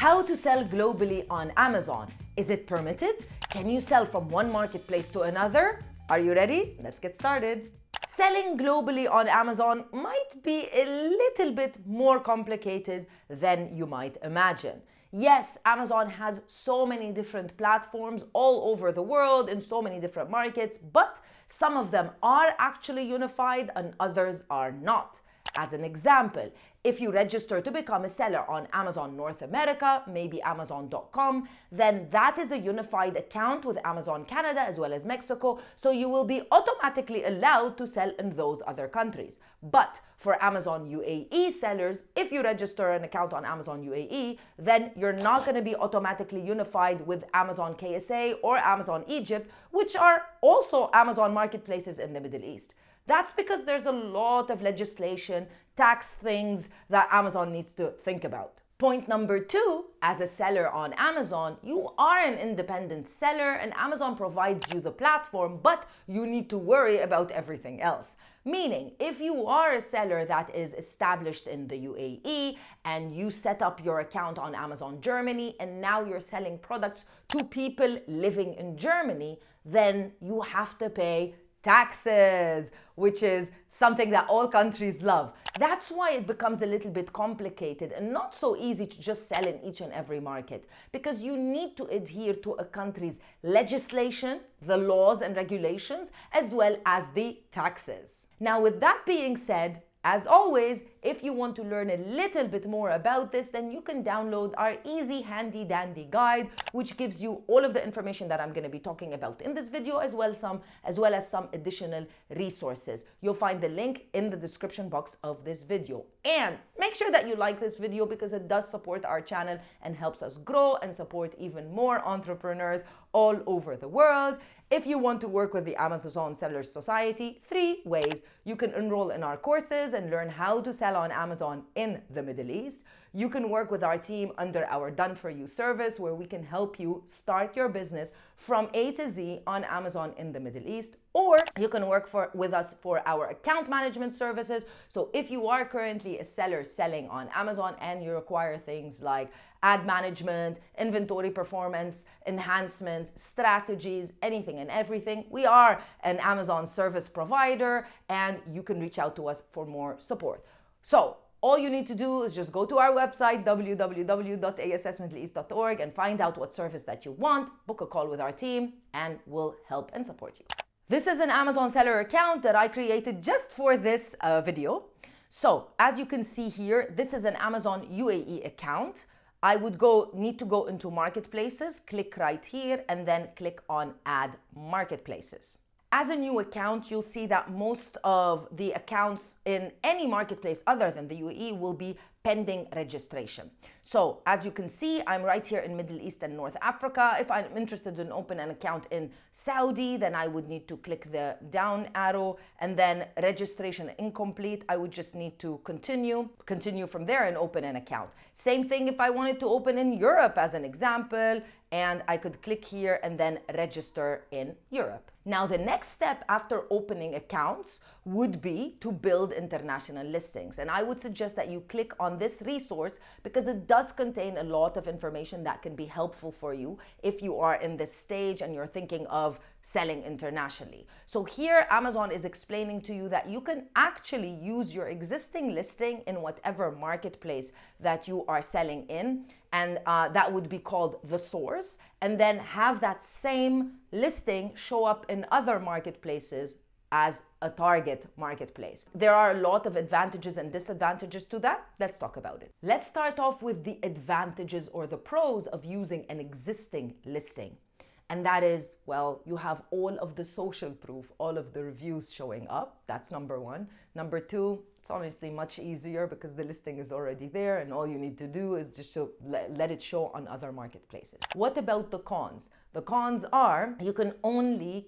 How to sell globally on Amazon. Is it permitted? Can you sell from one marketplace to another? Are you ready? Let's get started. Selling globally on Amazon might be a little bit more complicated than you might imagine. Yes, Amazon has so many different platforms all over the world in so many different markets, but some of them are actually unified and others are not. As an example, if you register to become a seller on Amazon North America, maybe Amazon.com, then that is a unified account with Amazon Canada as well as Mexico, so you will be automatically allowed to sell in those other countries. But for Amazon UAE sellers, if you register an account on Amazon UAE, then you're not going to be automatically unified with Amazon KSA or Amazon Egypt, which are also Amazon marketplaces in the Middle East. That's because there's a lot of legislation, tax things that Amazon needs to think about. Point number 2, as a seller on Amazon, you are an independent seller and Amazon provides you the platform, but you need to worry about everything else. Meaning, if you are a seller that is established in the UAE and you set up your account on Amazon Germany and now you're selling products to people living in Germany, then you have to pay taxes, which is something that all countries love. That's why it becomes a little bit complicated and not so easy to just sell in each and every market, because you need to adhere to a country's legislation, the laws and regulations, as well as the taxes. Now, with that being said, as always, if you want to learn a little bit more about this, then you can download our easy, handy, dandy guide, which gives you all of the information that I'm going to be talking about in this video, as well as some additional resources. You'll find the link in the description box of this video. And make sure that you like this video because it does support our channel and helps us grow and support even more entrepreneurs all over the world. If you want to work with the Amazon Sellers Society, 3 ways. You can enroll in our courses and learn how to sell on Amazon in the Middle East. You can work with our team under our Done For You service, where we can help you start your business from A to Z on Amazon in the Middle East. Or you can work with us for our account management services. So if you are currently a seller selling on Amazon and you require things like ad management, inventory performance, enhancement, strategies, anything and everything, we are an Amazon service provider and you can reach out to us for more support. So all you need to do is just go to our website, www.assmiddleeast.org, and find out what service that you want, book a call with our team, and we'll help and support you. This is an Amazon seller account that I created just for this video. So as you can see here, this is an Amazon UAE account. I would need to go into marketplaces, click right here, and then click on add marketplaces. As a new account, you'll see that most of the accounts in any marketplace other than the UAE will be pending registration. So as you can see, I'm right here in Middle East and North Africa. If I'm interested in open an account in Saudi, then I would need to click the down arrow and then registration incomplete. I would just need to continue from there and open an account. Same thing if I wanted to open in Europe as an example, and I could click here and then register in Europe. Now, the next step after opening accounts would be to build international listings. And I would suggest that you click on this resource because it does contain a lot of information that can be helpful for you if you are in this stage and you're thinking of selling internationally. So here, Amazon is explaining to you that you can actually use your existing listing in whatever marketplace that you are selling in, and that would be called the source, and then have that same listing show up in other marketplaces as a target marketplace. There are a lot of advantages and disadvantages to that. Let's talk about it. Let's start off with the advantages or the pros of using an existing listing. And that is, well, you have all of the social proof, all of the reviews showing up. That's number 1. Number 2, it's obviously much easier because the listing is already there and all you need to do is just let it show on other marketplaces. What about the cons? The cons are you can only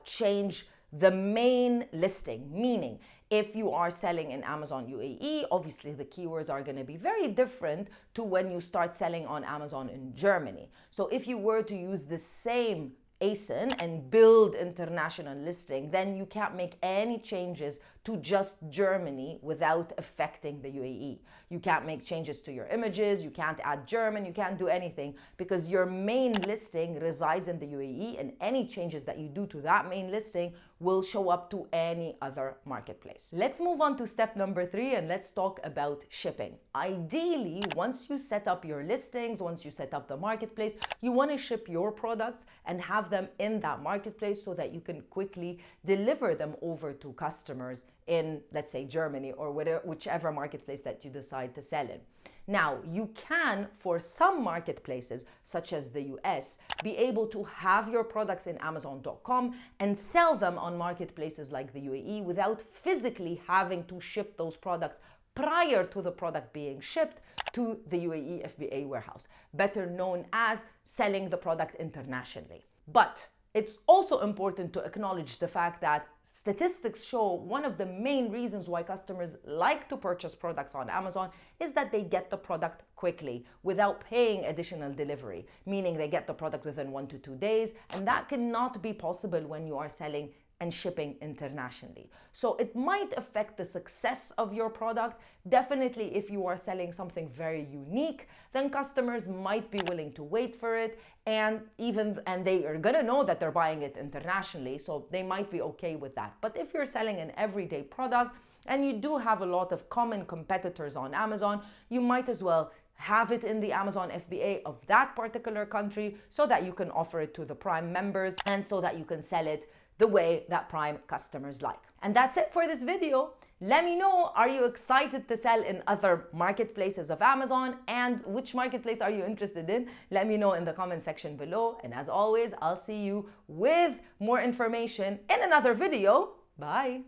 change the main listing, meaning if you are selling in Amazon UAE, obviously the keywords are going to be very different to when you start selling on Amazon in Germany. So if you were to use the same ASIN and build international listing, then you can't make any changes to just Germany without affecting the UAE. You can't make changes to your images, you can't add German, you can't do anything because your main listing resides in the UAE, and any changes that you do to that main listing will show up to any other marketplace. Let's move on to step number 3 and let's talk about shipping. Ideally, once you set up your listings, once you set up the marketplace, you want to ship your products and have them in that marketplace so that you can quickly deliver them over to customers in, let's say, Germany or whichever marketplace that you decide to sell in. Now, you can, for some marketplaces, such as the US, be able to have your products in Amazon.com and sell them on marketplaces like the UAE without physically having to ship those products prior to the product being shipped to the UAE FBA warehouse, better known as selling the product internationally. But it's also important to acknowledge the fact that statistics show one of the main reasons why customers like to purchase products on Amazon is that they get the product quickly without paying additional delivery, meaning they get the product within 1 to 2 days, and that cannot be possible when you are selling and shipping internationally. So it might affect the success of your product. Definitely, if you are selling something very unique, then customers might be willing to wait for it, and they are gonna know that they're buying it internationally, so they might be okay with that. But if you're selling an everyday product and you do have a lot of common competitors on Amazon, you might as well have it in the Amazon FBA of that particular country so that you can offer it to the Prime members and so that you can sell it the way that Prime customers like. And that's it for this video. Let me know, are you excited to sell in other marketplaces of Amazon, and which marketplace are you interested in? Let me know in the comment section below. And as always, I'll see you with more information in another video. Bye.